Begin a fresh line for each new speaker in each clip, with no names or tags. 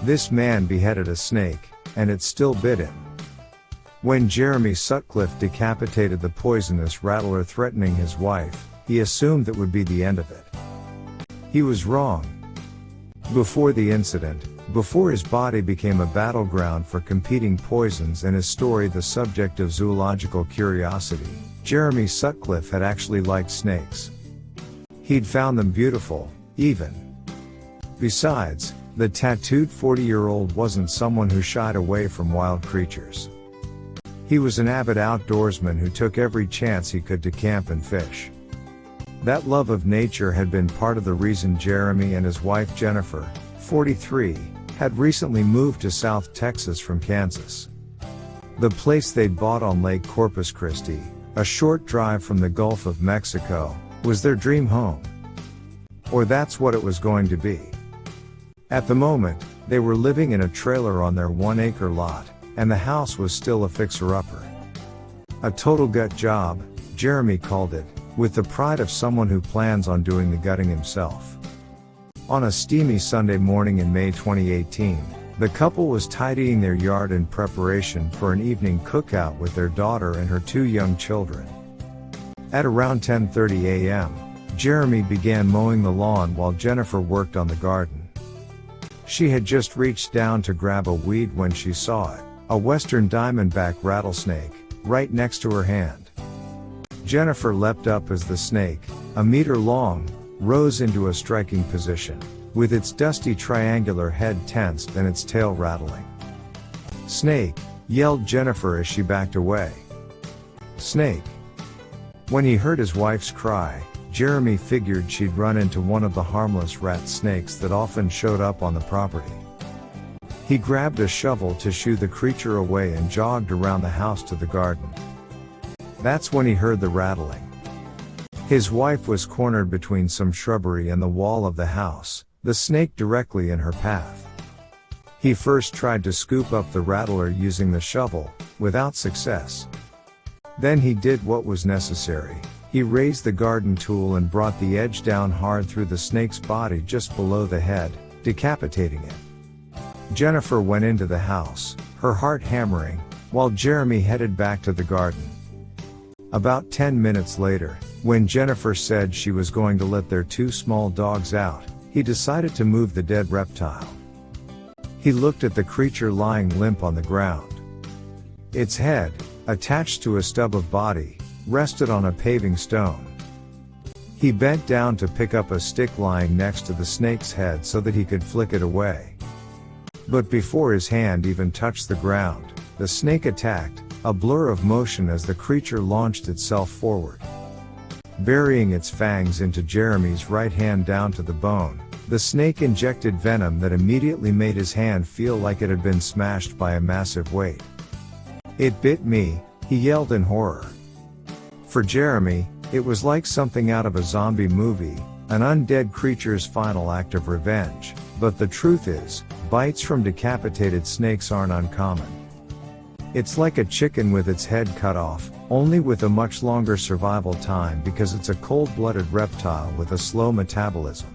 This man beheaded a snake, and it still bit him. When Jeremy Sutcliffe decapitated the poisonous rattler threatening his wife, he assumed that would be the end of it. He was wrong. Before the incident, before his body became a battleground for competing poisons and his story the subject of zoological curiosity, Jeremy Sutcliffe had actually liked snakes. He'd found them beautiful, even. Besides, the tattooed 40-year-old wasn't someone who shied away from wild creatures. He was an avid outdoorsman who took every chance he could to camp and fish. That love of nature had been part of the reason Jeremy and his wife Jennifer, 43, had recently moved to South Texas from Kansas. The place they'd bought on Lake Corpus Christi, a short drive from the Gulf of Mexico, was their dream home. Or that's what it was going to be. At the moment, they were living in a trailer on their 1-acre lot, and the house was still a fixer-upper. A total gut job, Jeremy called it, with the pride of someone who plans on doing the gutting himself. On a steamy Sunday morning in May 2018, the couple was tidying their yard in preparation for an evening cookout with their daughter and her 2 young children. At around 10:30 a.m., Jeremy began mowing the lawn while Jennifer worked on the garden. She had just reached down to grab a weed when she saw it, a western diamondback rattlesnake, right next to her hand. Jennifer leapt up as the snake, a meter long, rose into a striking position, with its dusty triangular head tensed and its tail rattling. "Snake!" yelled Jennifer as she backed away. "Snake!" When he heard his wife's cry, Jeremy figured she'd run into one of the harmless rat snakes that often showed up on the property. He grabbed a shovel to shoo the creature away and jogged around the house to the garden. That's when he heard the rattling. His wife was cornered between some shrubbery and the wall of the house, the snake directly in her path. He first tried to scoop up the rattler using the shovel, without success. Then he did what was necessary. He raised the garden tool and brought the edge down hard through the snake's body just below the head, decapitating it. Jennifer went into the house, her heart hammering, while Jeremy headed back to the garden. About 10 minutes later, when Jennifer said she was going to let their 2 small dogs out, he decided to move the dead reptile. He looked at the creature lying limp on the ground. Its head, attached to a stub of body, rested on a paving stone. He bent down to pick up a stick lying next to the snake's head so that he could flick it away. But before his hand even touched the ground, the snake attacked, a blur of motion as the creature launched itself forward. Burying its fangs into Jeremy's right hand down to the bone, the snake injected venom that immediately made his hand feel like it had been smashed by a massive weight. "It bit me," he yelled in horror. For Jeremy, it was like something out of a zombie movie, an undead creature's final act of revenge, but the truth is, bites from decapitated snakes aren't uncommon. It's like a chicken with its head cut off, only with a much longer survival time because it's a cold-blooded reptile with a slow metabolism.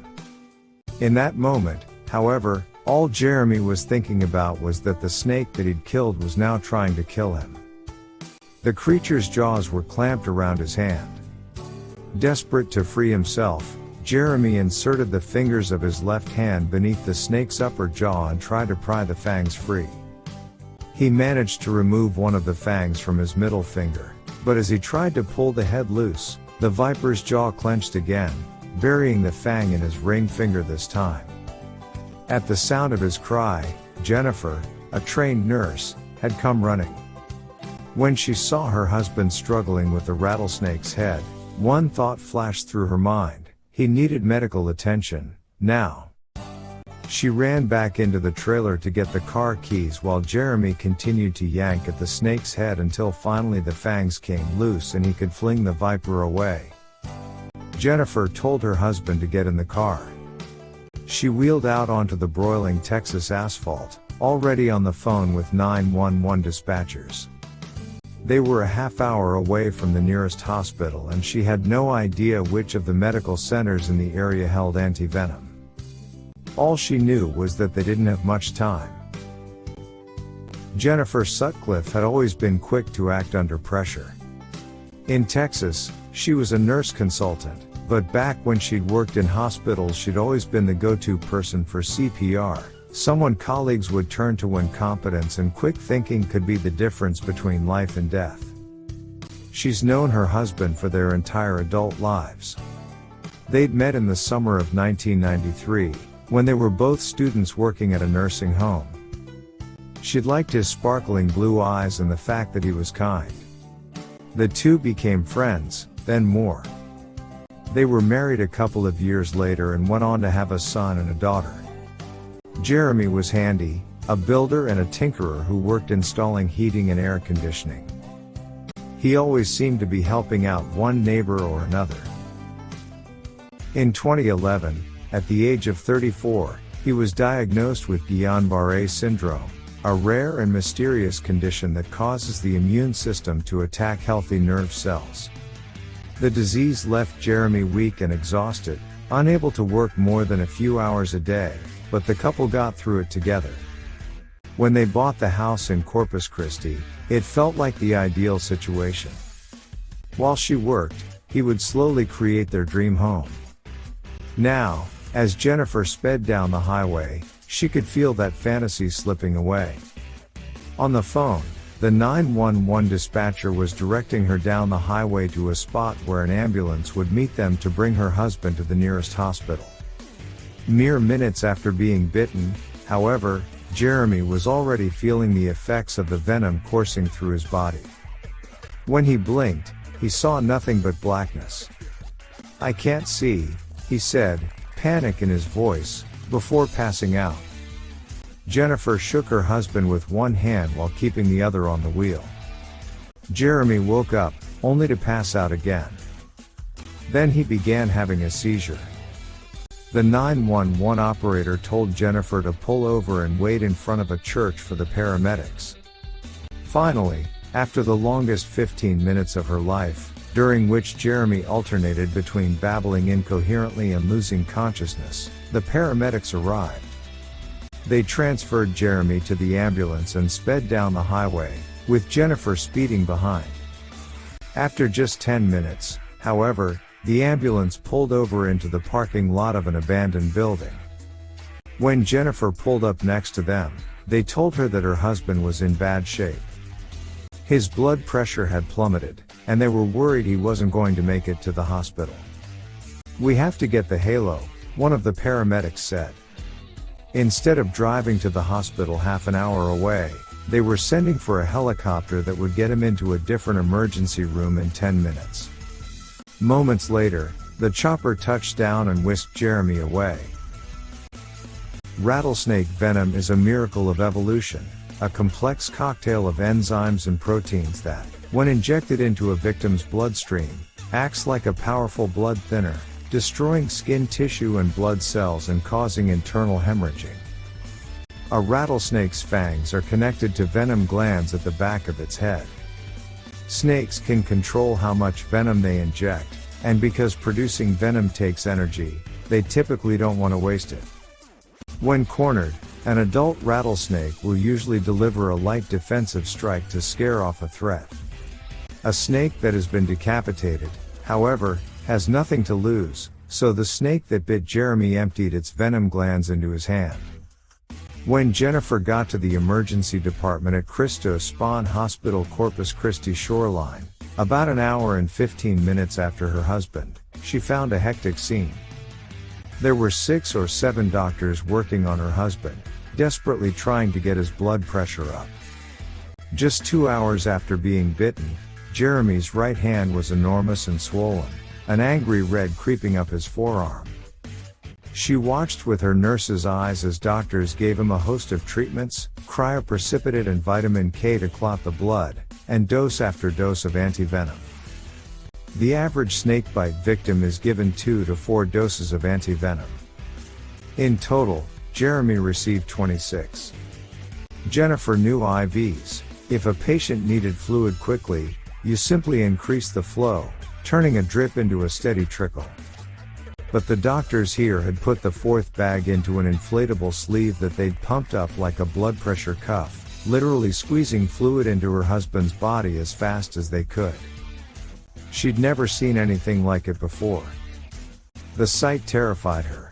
In that moment, however, all Jeremy was thinking about was that the snake that he'd killed was now trying to kill him. The creature's jaws were clamped around his hand. Desperate to free himself, Jeremy inserted the fingers of his left hand beneath the snake's upper jaw and tried to pry the fangs free. He managed to remove one of the fangs from his middle finger, but as he tried to pull the head loose, the viper's jaw clenched again, burying the fang in his ring finger this time. At the sound of his cry, Jennifer, a trained nurse, had come running. When she saw her husband struggling with the rattlesnake's head, one thought flashed through her mind: he needed medical attention, now. She ran back into the trailer to get the car keys while Jeremy continued to yank at the snake's head until finally the fangs came loose and he could fling the viper away. Jennifer told her husband to get in the car. She wheeled out onto the broiling Texas asphalt, already on the phone with 911 dispatchers. They were a half-hour away from the nearest hospital and she had no idea which of the medical centers in the area held anti-venom. All she knew was that they didn't have much time. Jennifer Sutcliffe had always been quick to act under pressure. In Texas, she was a nurse consultant, but back when she'd worked in hospitals she'd always been the go-to person for CPR, someone colleagues would turn to when competence and quick thinking could be the difference between life and death. She's known her husband for their entire adult lives. They'd met in the summer of 1993, when they were both students working at a nursing home. She'd liked his sparkling blue eyes and the fact that he was kind. The two became friends, then more. They were married a couple of years later and went on to have a son and a daughter. Jeremy was handy, a builder and a tinkerer who worked installing heating and air conditioning. He always seemed to be helping out one neighbor or another. In 2011, at the age of 34, he was diagnosed with Guillain-Barré syndrome, a rare and mysterious condition that causes the immune system to attack healthy nerve cells. The disease left Jeremy weak and exhausted, unable to work more than a few hours a day, but the couple got through it together. When they bought the house in Corpus Christi, it felt like the ideal situation. While she worked, he would slowly create their dream home. Now, as Jennifer sped down the highway, she could feel that fantasy slipping away. On the phone, the 911 dispatcher was directing her down the highway to a spot where an ambulance would meet them to bring her husband to the nearest hospital. Mere minutes after being bitten, however, Jeremy was already feeling the effects of the venom coursing through his body. When he blinked, he saw nothing but blackness. "I can't see," he said, panic in his voice, before passing out. Jennifer shook her husband with one hand while keeping the other on the wheel. Jeremy woke up, only to pass out again. Then he began having a seizure. The 911 operator told Jennifer to pull over and wait in front of a church for the paramedics. Finally, after the longest 15 minutes of her life, during which Jeremy alternated between babbling incoherently and losing consciousness, the paramedics arrived. They transferred Jeremy to the ambulance and sped down the highway, with Jennifer speeding behind. After just 10 minutes, however, the ambulance pulled over into the parking lot of an abandoned building. When Jennifer pulled up next to them, they told her that her husband was in bad shape. His blood pressure had plummeted, and they were worried he wasn't going to make it to the hospital. "We have to get the halo," one of the paramedics said. Instead of driving to the hospital half an hour away, they were sending for a helicopter that would get him into a different emergency room in 10 minutes. Moments later, the chopper touched down and whisked Jeremy away. Rattlesnake venom is a miracle of evolution, a complex cocktail of enzymes and proteins that, when injected into a victim's bloodstream, acts like a powerful blood thinner, destroying skin tissue and blood cells and causing internal hemorrhaging. A rattlesnake's fangs are connected to venom glands at the back of its head. Snakes can control how much venom they inject, and because producing venom takes energy, they typically don't want to waste it. When cornered, an adult rattlesnake will usually deliver a light defensive strike to scare off a threat. A snake that has been decapitated, however, has nothing to lose, so the snake that bit Jeremy emptied its venom glands into his hand. When Jennifer got to the emergency department at Christos Spawn Hospital Corpus Christi Shoreline, about an hour and 15 minutes after her husband, she found a hectic scene. There were 6 or 7 doctors working on her husband, desperately trying to get his blood pressure up. Just 2 hours after being bitten, Jeremy's right hand was enormous and swollen, an angry red creeping up his forearm. She watched with her nurse's eyes as doctors gave him a host of treatments, cryoprecipitate and vitamin K to clot the blood, and dose after dose of antivenom. The average snakebite victim is given 2 to 4 doses of antivenom. In total, Jeremy received 26. Jennifer knew IVs. If a patient needed fluid quickly, you simply increase the flow, turning a drip into a steady trickle. But the doctors here had put the fourth bag into an inflatable sleeve that they'd pumped up like a blood pressure cuff, literally squeezing fluid into her husband's body as fast as they could. She'd never seen anything like it before. The sight terrified her.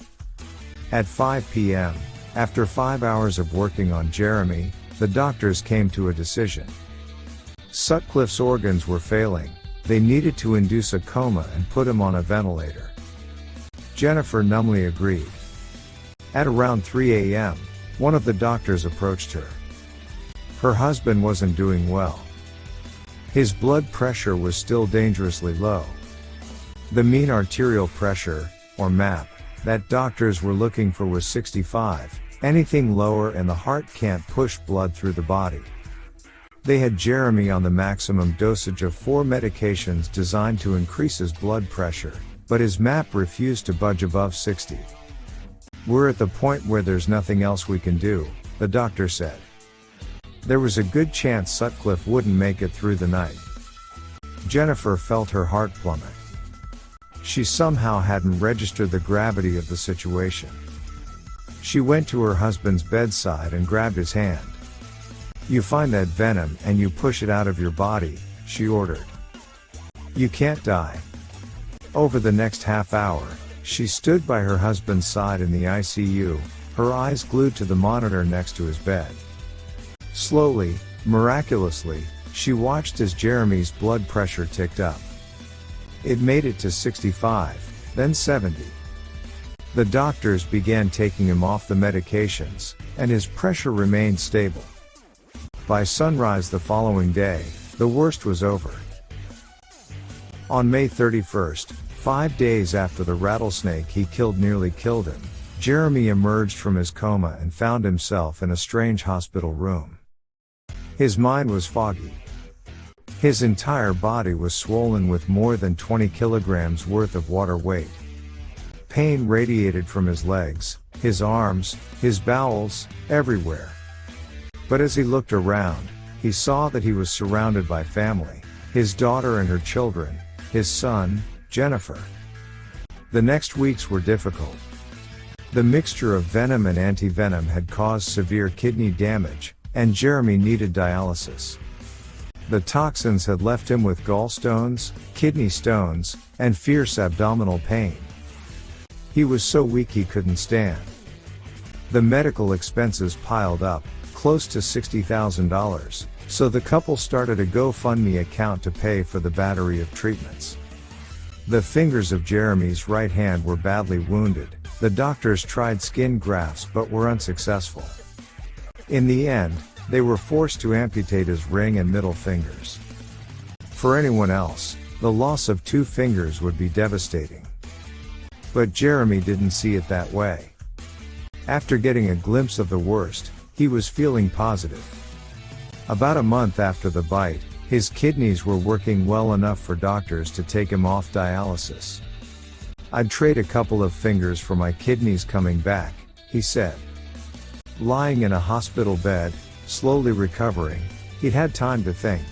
At 5 p.m., after 5 hours of working on Jeremy, the doctors came to a decision. Sutcliffe's organs were failing. They needed to induce a coma and put him on a ventilator. Jennifer numbly agreed. At around 3 a.m., one of the doctors approached her. Her husband wasn't doing well. His blood pressure was still dangerously low. The mean arterial pressure, or MAP, that doctors were looking for was 65, anything lower and the heart can't push blood through the body. They had Jeremy on the maximum dosage of 4 medications designed to increase his blood pressure, but his MAP refused to budge above 60. "We're at the point where there's nothing else we can do," the doctor said. There was a good chance Sutcliffe wouldn't make it through the night. Jennifer felt her heart plummet. She somehow hadn't registered the gravity of the situation. She went to her husband's bedside and grabbed his hand. "You find that venom and you push it out of your body," she ordered. "You can't die." Over the next half hour, she stood by her husband's side in the ICU, her eyes glued to the monitor next to his bed. Slowly, miraculously, she watched as Jeremy's blood pressure ticked up. It made it to 65, then 70. The doctors began taking him off the medications, and his pressure remained stable. By sunrise the following day, the worst was over. On May 31st, 5 days after the rattlesnake he killed nearly killed him, Jeremy emerged from his coma and found himself in a strange hospital room. His mind was foggy. His entire body was swollen with more than 20 kilograms worth of water weight. Pain radiated from his legs, his arms, his bowels, everywhere. But as he looked around, he saw that he was surrounded by family, his daughter and her children, his son, Jennifer. The next weeks were difficult. The mixture of venom and anti-venom had caused severe kidney damage, and Jeremy needed dialysis. The toxins had left him with gallstones, kidney stones, and fierce abdominal pain. He was so weak he couldn't stand. The medical expenses piled up, close to $60,000, so the couple started a GoFundMe account to pay for the battery of treatments. The fingers of Jeremy's right hand were badly wounded. The doctors tried skin grafts but were unsuccessful. In the end, they were forced to amputate his ring and middle fingers. For anyone else, the loss of 2 fingers would be devastating. But Jeremy didn't see it that way. After getting a glimpse of the worst, he was feeling positive. About a month after the bite, his kidneys were working well enough for doctors to take him off dialysis. "I'd trade a couple of fingers for my kidneys coming back," he said. Lying in a hospital bed, slowly recovering, he'd had time to think.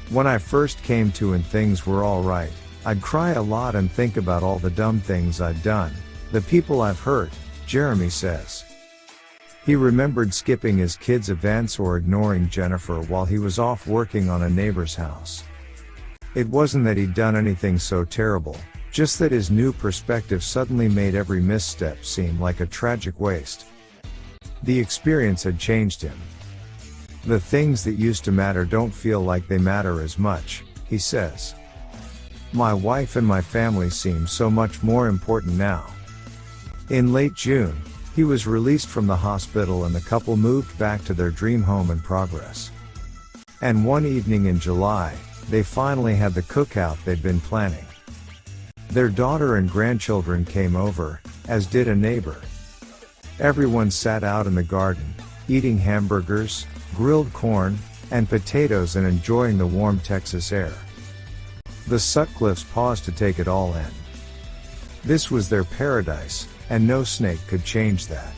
"When I first came to and things were all right, I'd cry a lot and think about all the dumb things I'd done, the people I've hurt," Jeremy says. He remembered skipping his kids' events or ignoring Jennifer while he was off working on a neighbor's house. It wasn't that he'd done anything so terrible, just that his new perspective suddenly made every misstep seem like a tragic waste. The experience had changed him. "The things that used to matter don't feel like they matter as much," he says. "My wife and my family seem so much more important now." In late June, he was released from the hospital and the couple moved back to their dream home in Progress. And one evening in July, they finally had the cookout they'd been planning. Their daughter and grandchildren came over, as did a neighbor. Everyone sat out in the garden, eating hamburgers, grilled corn, and potatoes and enjoying the warm Texas air. The Sutcliffes paused to take it all in. This was their paradise, and no snake could change that.